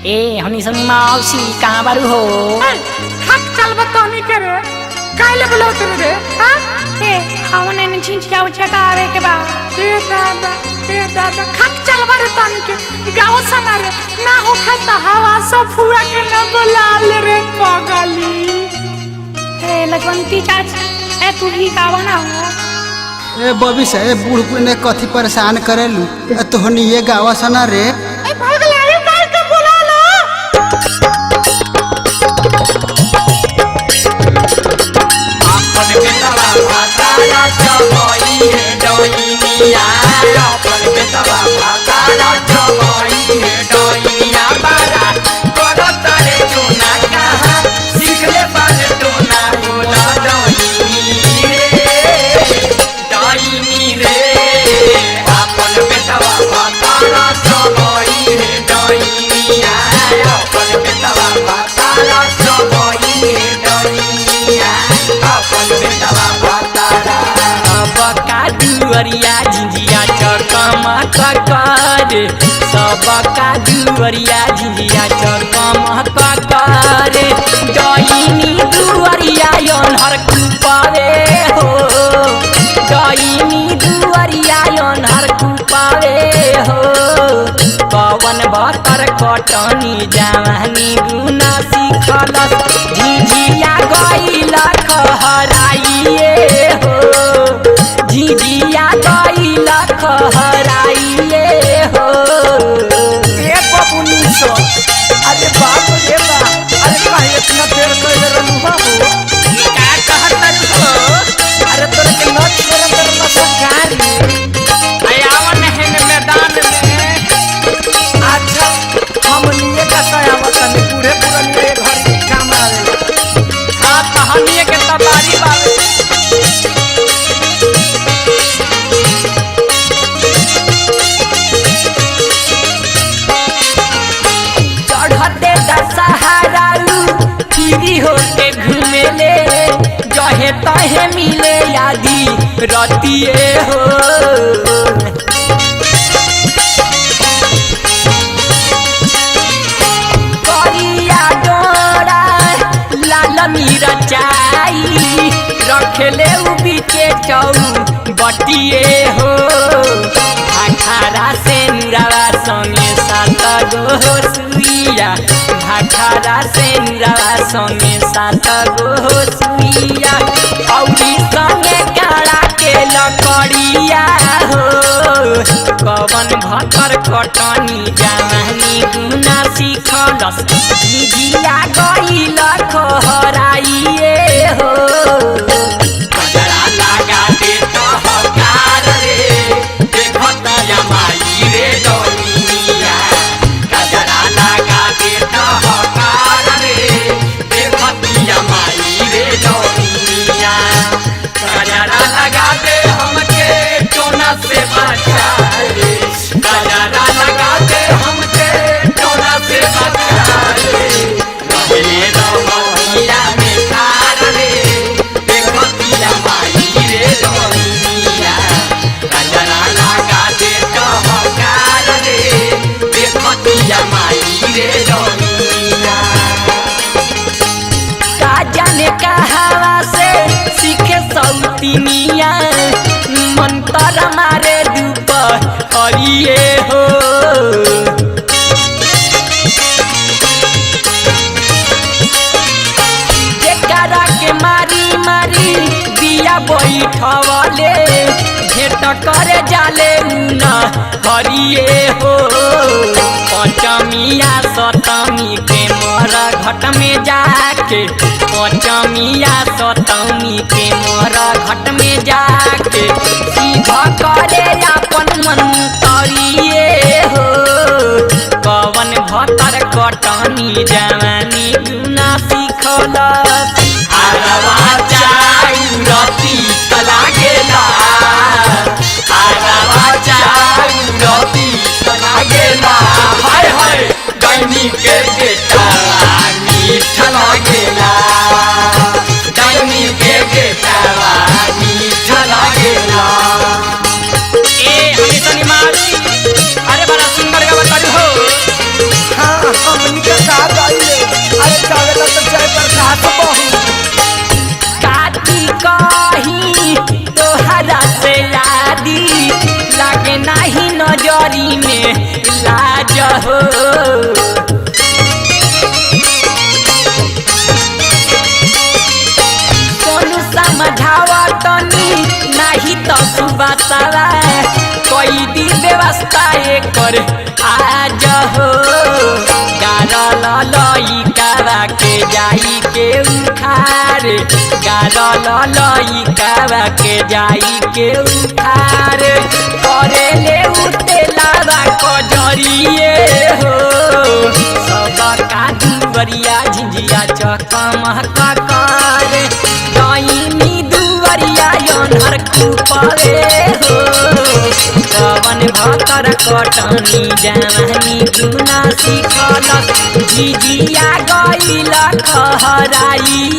ए हनी सनी मौसी कहाँ बारू हो? हक चल बतानी करे काले बोलो तुम रे हां ए हमने ने छिंचिया उछका आवे के बा। ए दादा हक चल बतानी के गाँव समारे ना हो खाता हवा सब फुआ के न बोला ले रे पगली। ए लक्ष्मणती चाची ए तू ही गावा ना हो। ए बबी से ए बूढ़ पुने कथी परेशान करेलू तोहनी ये गावा सना रे। ए पगली आयु काल के बोला लो अपन बेटवा भाताला चबई हे डोइनिया अपन बेटवा भाताला चबई हे डोइनिया बारा करत रे जोना कहा सिखले बारे टोना बोला डोइनी रे अपन बेटवा भाताला चबई हे डोइनिया अपन बेटवा भाताला चबई हे डोइनिया अपन बेटवा भाताला सबका दुअरिया झिझिया चकमक करे सबका दुअरिया झिझिया चकमक करे डईनी दुअरिया योनहर कुपावे हो डईनी दुअरिया योनहर कुपावे हो पवन भतर कटनी जवानी गुना सिखलस झिझिया गइल खहराइए हो झिझिया गइल खहराइए हो। ए बबुनी सो अरे बाप रे बाप अरे काहे इतना देर कइले रहलू बाबू का कहत हो? अरे तोरे के न छोड़ करना सरकारी आवन है मैदान में अच्छा हम लिए का सयावत में पूरे पूरे घर काम आवे हां कहानी के तबारी बावे चढ़ते दशहराऊ फिरी होके घूमेले जहे तहे मिले यादी रतिए हो करिया डोरा लाल मिरचाई रखले उ बीचे चौ बटिए हो भाखारा से नुरावा संगे सात गो सुइया भाखारा से नुरावा संगे सात गो सुइया औरी संगे काड़ा के लकड़िया हो पवन भतर कटनी जवानी गुना सिखलस झिझिया गइल खहराइए हो गजरा लगा दे तो हकार रे देखत यमाई रे डोनिया गजरा लगा दे तो हकार रे देखत यमाई रे डोनिया गजरा लगा दे हमके टोना से बचा रे गजरा लगा दे हमके टोना से बचा रे रहले रमैया में कार रे देखतिया माई रे डोनिया गजरा लगा दे कहकार रे देखतिया माई रे डोनिया का जाने कहावा से सीखे सौतिनिया मंतर मारे धूप हरिए हो जेकरा के मारी मारी बिया बैठवले भेट करे जाले न हरिए हो पंचमिया सतमी के मोर घट में जाके पंचमिया सतमी के मोर घट में जाके सीधा करे अपन मन तरिए हो पवन भतर कटनी जवानी गुना सिखलस आरवा चाउ रति तला गेला आरवा चाउ रति तला गेला हाय हाय गैनी के बेटा मीठ लागेला गैनी के बेटा मीठ लागेला ए हनी सनी मारी अरे बड़ा सुंदर गावत हो। हाँ हम नजरी में लाज हो सोनू समझावा तनी नाही तो सुबह सारा कोई दी व्यवस्था कर आज हो गारल लइकावा के जाई के उखार गारल लइकावा के जाई के उखार करे ले उतेलावा कजरिए हो सब का दुवरिया झिझिया चकमक करे गईनी दुवरिया योनहर कुपरे हो कवन भतर कटनी जवानी गुना सिखलक झिझिया गइल खहराई